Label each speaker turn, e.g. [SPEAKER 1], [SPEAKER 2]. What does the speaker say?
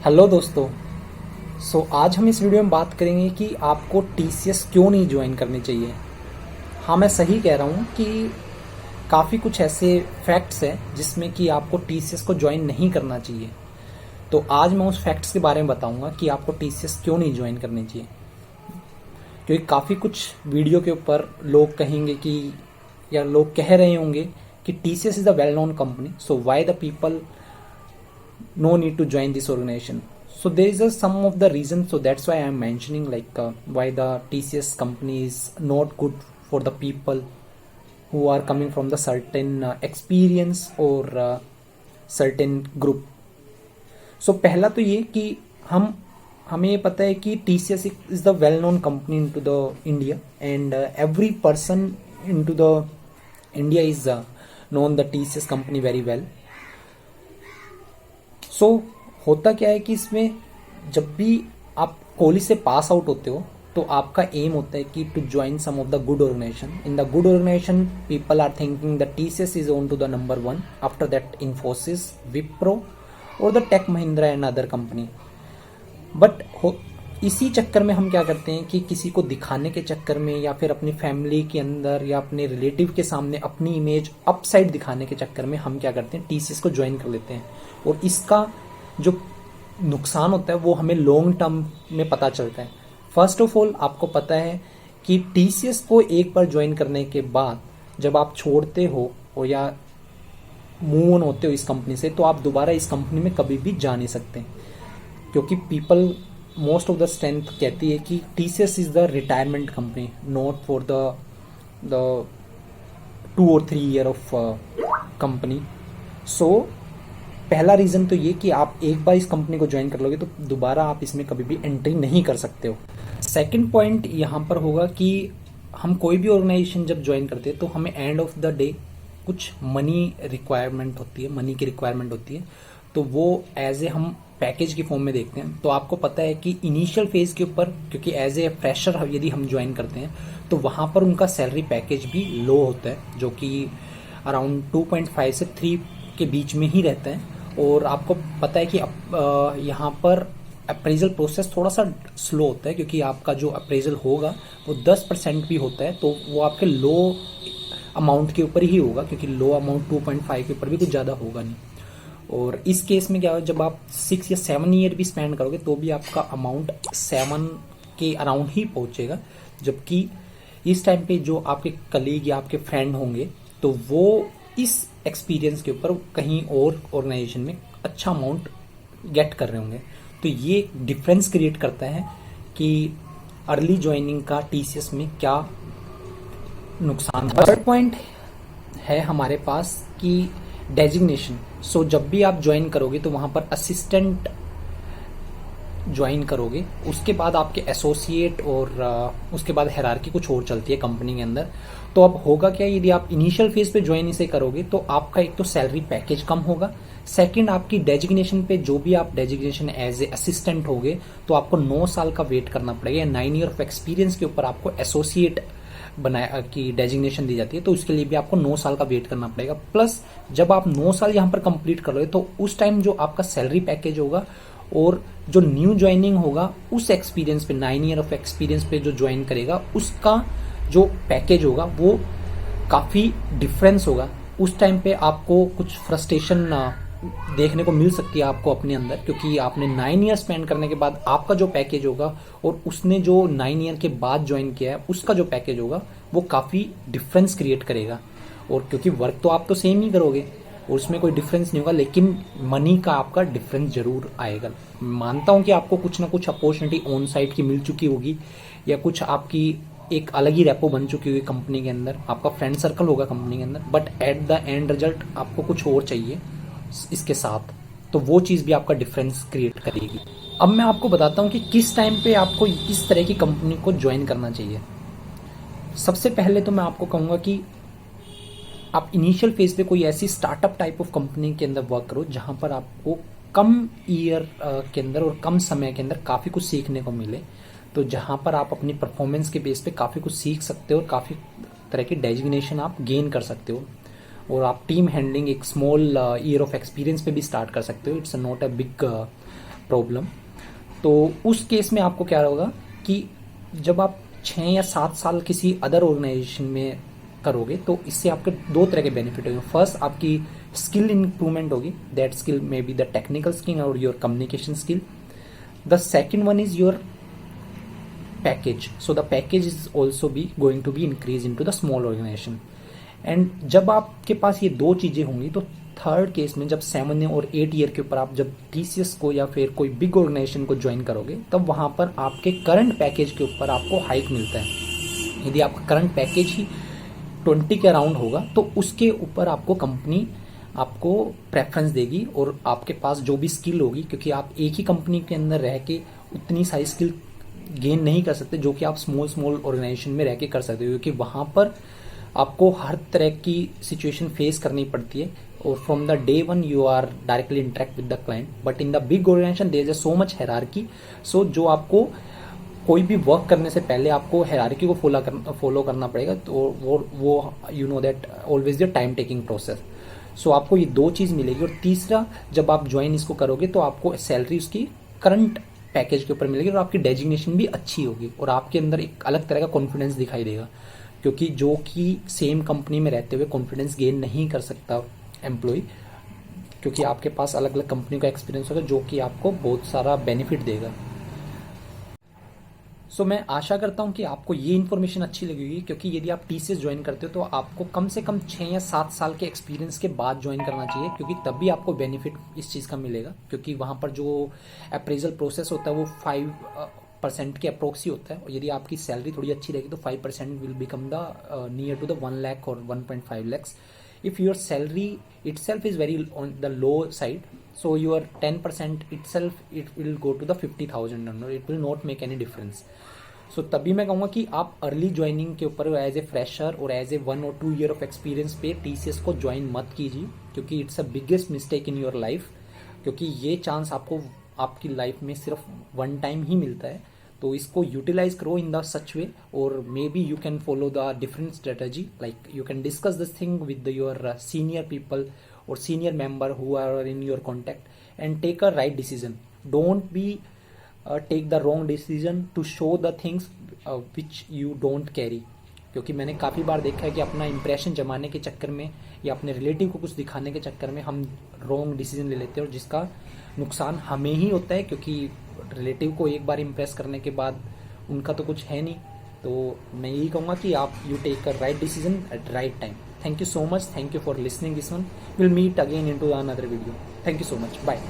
[SPEAKER 1] Hello दोस्तों। आज हम इस वीडियो में बात करेंगे कि आपको टीसीएस क्यों नहीं ज्वाइन करनी चाहिए। हाँ, मैं सही कह रहा हूँ कि काफ़ी कुछ ऐसे फैक्ट्स हैं जिसमें कि आपको टीसीएस को ज्वाइन नहीं करना चाहिए। तो आज मैं उस फैक्ट्स के बारे में बताऊंगा कि आपको टीसीएस क्यों नहीं ज्वाइन करनी चाहिए। क्योंकि काफ़ी कुछ वीडियो के ऊपर लोग कहेंगे कि या लोग कह रहे होंगे कि TCS is a well known company, so why the people no need to join this organization. So there is some of the reasons, so that's why I am mentioning why the TCS company is not good for the people who are coming from the certain experience or certain group. So पहला तो ये कि हमें ये पता है कि TCS is the well known company into the India, and every person into the India is known the TCS company very well. होता क्या है कि इसमें जब भी आप कॉलेज से पास आउट होते हो तो आपका एम होता है कि to join some of the good organization. In the good organization people are thinking the TCS is own to the number one, after that Infosys, Wipro और the tech Mahindra and other company. But इसी चक्कर में हम क्या करते हैं कि किसी को दिखाने के चक्कर में या फिर अपनी फैमिली के अंदर या अपने रिलेटिव के सामने अपनी इमेज अपसाइड दिखाने के चक्कर में हम क्या करते हैं, टीसीएस को ज्वाइन कर लेते हैं। और इसका जो नुकसान होता है वो हमें लॉन्ग टर्म में पता चलता है। फर्स्ट ऑफ ऑल, आपको पता है कि टीसीएस को एक बार ज्वाइन करने के बाद जब आप छोड़ते हो और या मूव ऑन होते हो इस कंपनी से, तो आप दोबारा इस कंपनी में कभी भी जा नहीं सकते। क्योंकि people most of the strength कहती है कि TCS is the retirement company, not for the 2 or 3 year of company. So पहला रीजन तो ये कि आप एक बार इस कंपनी को ज्वाइन कर लोगे तो दोबारा आप इसमें कभी भी एंट्री नहीं कर सकते हो। सेकंड पॉइंट यहाँ पर होगा कि हम कोई भी ऑर्गेनाइजेशन जब ज्वाइन करते हैं तो हमें एंड ऑफ द डे कुछ मनी रिक्वायरमेंट होती है, मनी की रिक्वायरमेंट होती है। तो वो एज ए हम पैकेज की फॉर्म में देखते हैं। तो आपको पता है कि इनिशियल फेज के ऊपर, क्योंकि एज ए फ्रेशर यदि हम ज्वाइन करते हैं तो वहाँ पर उनका सैलरी पैकेज भी लो होता है, जो कि अराउंड 2.5 से 3 के बीच में ही रहता है। और आपको पता है कि यहाँ पर अप्रेजल प्रोसेस थोड़ा सा स्लो होता है, क्योंकि आपका जो अप्रेजल होगा वो 10% भी होता है, तो वो आपके लो अमाउंट के ऊपर ही होगा, क्योंकि लो अमाउंट 2.5 के ऊपर भी कुछ ज़्यादा होगा नहीं। और इस केस में क्या होगा, जब आप 6 या 7 ईयर भी स्पेंड करोगे तो भी आपका अमाउंट 7 के अराउंड ही पहुँचेगा। जबकि इस टाइम पे जो आपके कलीग या आपके फ्रेंड होंगे तो वो इस एक्सपीरियंस के ऊपर कहीं और ऑर्गेनाइजेशन में अच्छा अमाउंट गेट कर रहे होंगे। तो ये डिफरेंस क्रिएट करता है कि अर्ली ज्वाइनिंग का टीसीएस में क्या नुकसान है। थर्ड पॉइंट है हमारे पास कि डेजिग्नेशन। जब भी आप ज्वाइन करोगे तो वहां पर असिस्टेंट ज्वाइन करोगे, उसके बाद आपके एसोसिएट और उसके बाद हायरार्की कुछ और चलती है कंपनी के अंदर। तो अब होगा क्या, यदि आप इनिशियल फेज पे ज्वाइन इसे करोगे तो आपका एक तो सैलरी पैकेज कम होगा, सेकंड आपकी डेजिग्नेशन पे जो भी आप डेजिग्नेशन एज ए असिस्टेंट होगे तो आपको 9 साल का वेट करना पड़ेगा। 9 ईयर ऑफ एक्सपीरियंस के ऊपर आपको एसोसिएट बनाया की डेजिग्नेशन दी जाती है, तो उसके लिए भी आपको 9 साल का वेट करना पड़ेगा। प्लस जब आप 9 साल यहाँ पर कंप्लीट कर लोगे तो उस टाइम जो आपका सैलरी पैकेज होगा और जो न्यू ज्वाइनिंग होगा उस एक्सपीरियंस पे, 9 ईयर ऑफ एक्सपीरियंस पे जो ज्वाइन करेगा उसका जो पैकेज होगा वो काफ़ी डिफरेंस होगा। उस टाइम पे आपको कुछ फ्रस्ट्रेशन देखने को मिल सकती है आपको अपने अंदर, क्योंकि आपने 9 ईयर स्पेंड करने के बाद आपका जो पैकेज होगा और उसने जो 9 ईयर के बाद ज्वाइन किया है उसका जो पैकेज होगा वो काफ़ी डिफरेंस क्रिएट करेगा। और क्योंकि वर्क तो आप तो सेम ही करोगे और उसमें कोई डिफरेंस नहीं होगा, लेकिन मनी का आपका डिफरेंस जरूर आएगा। मानता हूं कि आपको कुछ ना कुछ अपॉर्चुनिटी ऑन साइट की मिल चुकी होगी या कुछ आपकी एक अलग ही रेपो बन चुकी होगी कंपनी के अंदर, आपका फ्रेंड सर्कल होगा कंपनी के अंदर, but at the end result आपको कुछ और चाहिए इसके साथ, तो वो चीज़ भी आपका डिफरेंस क्रिएट करेगी। अब मैं आपको बताता हूँ कि किस टाइम पे आपको इस तरह की कंपनी को ज्वाइन करना चाहिए। सबसे पहले तो मैं आपको कहूँगा कि आप इनिशियल फेज पे कोई ऐसी स्टार्टअप टाइप ऑफ कंपनी के अंदर वर्क करो जहां पर आपको कम ईयर के अंदर और कम समय के अंदर काफ़ी कुछ सीखने को मिले। तो जहां पर आप अपनी परफॉर्मेंस के बेस पे काफ़ी कुछ सीख सकते हो और काफ़ी तरह की डेजिग्नेशन आप गेन कर सकते हो। और आप टीम हैंडलिंग एक स्मॉल ईयर ऑफ एक्सपीरियंस पे भी स्टार्ट कर सकते हो। It's not a big problem. तो उस केस में आपको क्या होगा कि जब आप 6 या 7 साल किसी अदर ऑर्गेनाइजेशन में करोगे तो इससे आपके दो तरह के बेनिफिट होंगे। फर्स्ट, आपकी स्किल इंप्रूवमेंट होगी, that skill may be the technical skill और your communication skill. The second one is your package, so the package is also be going to be increase in to the small organization. And जब आपके पास ये दो चीजें होंगी तो third case में जब 7 और 8 ईयर के ऊपर आप जब टीसीएस को या फिर कोई बिग ऑर्गेनाइजेशन को ज्वाइन करोगे तब वहां पर आपके करंट पैकेज के ऊपर आपको हाइक मिलता है। यदि आपका करंट पैकेज ही 20 के अराउंड होगा तो उसके ऊपर आपको कंपनी आपको प्रेफरेंस देगी और आपके पास जो भी स्किल होगी, क्योंकि आप एक ही कंपनी के अंदर रह के उतनी सारी स्किल गेन नहीं कर सकते जो कि आप स्मॉल ऑर्गेनाइजेशन में रह के कर सकते हो, क्योंकि वहां पर आपको हर तरह की सिचुएशन फेस करनी पड़ती है और from the day one you are directly interact with the client. But in the big organization there is so much hierarchy, so जो आपको कोई भी वर्क करने से पहले आपको हायरार्की को फॉलो करना पड़ेगा। तो वो you know that always the time taking process. So आपको ये दो चीज मिलेगी। और तीसरा, जब आप ज्वाइन इसको करोगे तो आपको सैलरी उसकी करंट पैकेज के ऊपर मिलेगी और आपकी डेजिग्नेशन भी अच्छी होगी और आपके अंदर एक अलग तरह का कॉन्फिडेंस दिखाई देगा, क्योंकि जो कि सेम कंपनी में रहते हुए कॉन्फिडेंस गेन नहीं कर सकता एम्प्लॉय, क्योंकि आपके पास अलग अलग कंपनी का एक्सपीरियंस होगा जो कि आपको बहुत सारा बेनिफिट देगा। सो मैं आशा करता हूं कि आपको ये इन्फॉर्मेशन अच्छी लगी होगी, क्योंकि यदि आप टीसीएस ज्वाइन करते हो तो आपको कम से कम 6 या 7 साल के एक्सपीरियंस के बाद ज्वाइन करना चाहिए, क्योंकि तब भी आपको बेनिफिट इस चीज़ का मिलेगा। क्योंकि वहां पर जो अप्रेजल प्रोसेस होता है वो 5% के अप्रोक्स ही होता है, और यदि आपकी सैलरी थोड़ी अच्छी रहेगी तो 5% will become the near to the 1 lakh और 1.5 lakhs। If your salary itself is very on the low side, so your 10% itself it will go to the 50,000 number, it will not make any difference। So तभी मैं कहूँगा कि आप early joining के ऊपर as a fresher और as a 1 or 2 year of experience पे TCS को ज्वाइन मत कीजिए, क्योंकि it's a biggest mistake in your life, क्योंकि ये चांस आपको आपकी लाइफ में सिर्फ 1 टाइम ही मिलता है। तो इसको यूटिलाइज करो इन द सच वे, और may be you can follow the different strategy, like you can discuss this thing with your senior people और senior member who are in your contact and take a right decision. Don't be take the wrong decision to show the things which you don't carry, क्योंकि मैंने काफ़ी बार देखा है कि अपना impression जमाने के चक्कर में या अपने रिलेटिव को कुछ दिखाने के चक्कर में हम रॉन्ग डिसीजन ले लेते हैं और जिसका नुकसान हमें ही होता है, क्योंकि रिलेटिव को एक बार इम्प्रेस करने के बाद उनका तो कुछ है नहीं। तो मैं यही कहूँगा कि आप you take a right decision at right time. Thank you so much, thank you for listening this one. Will meet again in to another video. Thank you so much, bye.